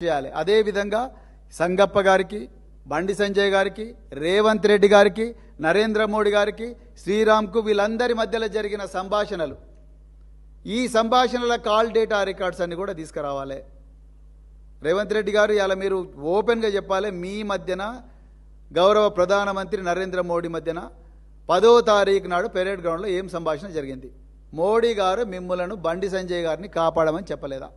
చేయాలి. అదేవిధంగా సంగప్ప గారికి, బండి సంజయ్ గారికి, రేవంత్ రెడ్డి గారికి, నరేంద్ర మోడీ గారికి, శ్రీరామ్కు వీళ్ళందరి మధ్యలో జరిగిన సంభాషణలు, ఈ సంభాషణల కాల్ డేటా రికార్డ్స్ అన్ని కూడా తీసుకురావాలి. రేవంత్ రెడ్డి గారు ఇలా మీరు ఓపెన్గా చెప్పాలి, మీ మధ్యన గౌరవ ప్రధానమంత్రి నరేంద్ర మోడీ మధ్యన 10వ తారీఖు నాడు పెరేడ్ గ్రౌండ్లో ఏం సంభాషణ జరిగింది? మోడీ గారు మిమ్మలను బండి సంజయ్ గారిని కాపాడమని చెప్పలేదా?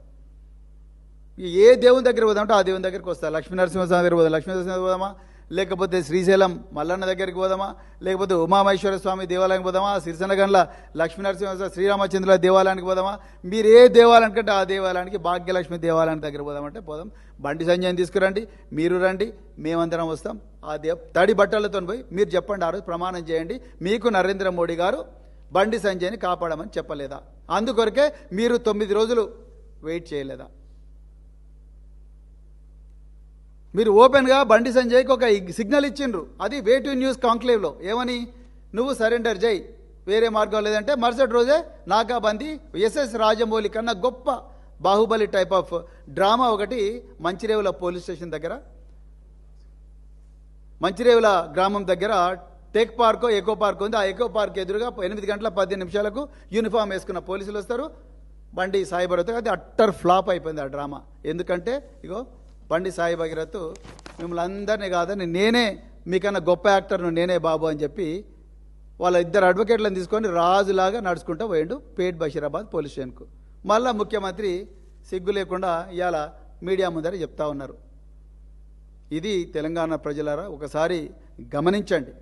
ఏ దేవుని దగ్గర పోదామంటే ఆ దేవుని దగ్గరికి వస్తా. లక్ష్మీనరసింహస్వామి దగ్గర పోదాం, లక్ష్మీనరసింహ పోదామా, లేకపోతే శ్రీశైలం మల్లన్న దగ్గరికి పోదామా, లేకపోతే ఉమామహేశ్వర స్వామి దేవాలయానికి పోదామా, సిరిసనగండ్ల లక్ష్మీనరసింహస్వామి శ్రీరామచంద్రుల దేవాలయానికి పోదామా, మీరు ఏ దేవాలయానికి అంటే ఆ దేవాలయానికి, భాగ్యలక్ష్మి దేవాలయానికి దగ్గర పోదామంటే పోదాం. బండి సంజయ్ని తీసుకురండి, మీరు రండి, మేమందరం వస్తాం. ఆ తడి బట్టలతో పోయి మీరు చెప్పండి, ఆ రోజు ప్రమాణం చేయండి, మీకు నరేంద్ర మోడీ గారు బండి సంజయ్ని కాపాడమని చెప్పలేదా? అందుకొరకే మీరు 9 రోజులు వెయిట్ చేయలేదా? మీరు ఓపెన్గా బండి సంజయ్కి ఒక సిగ్నల్ ఇచ్చిండ్రు, అది వే టు న్యూస్ కాంక్లేవ్లో. ఏమని? నువ్వు సరెండర్ చేయి, వేరే మార్గం లేదంటే మరుసటి రోజే నాకాబందీ ఎస్ఎస్ రాజమౌళి కన్నా గొప్ప బాహుబలి టైప్ ఆఫ్ డ్రామా ఒకటి మంచిరేవుల పోలీస్ స్టేషన్ దగ్గర, మంచిరేవుల గ్రామం దగ్గర టెక్ పార్క్, ఎకో పార్క్ ఉంది. ఆ ఎకో పార్క్ ఎదురుగా 8 గంటల 15 నిమిషాలకు యూనిఫామ్ వేసుకున్న పోలీసులు వస్తారు, బండి సాయి భగీరథ్. అది అట్టర్ ఫ్లాప్ అయిపోయింది ఆ డ్రామా. ఎందుకంటే ఇగో బండి సాయి భగీరథ్ మిమ్మల్ని అందరినీ కాదని, నేనే మీకన్నా గొప్ప యాక్టర్ను, నేనే బాబు అని చెప్పి వాళ్ళ 2 అడ్వకేట్లను తీసుకొని రాజులాగా నడుచుకుంటూ పోయిండు పేట్ బషీరాబాద్ పోలీస్ స్టేషన్కు. మళ్ళా ముఖ్యమంత్రి సిగ్గు లేకుండా ఇవాళ మీడియా ముందర చెప్తా ఉన్నారు. ఇది తెలంగాణ ప్రజలారా ఒకసారి గమనించండి.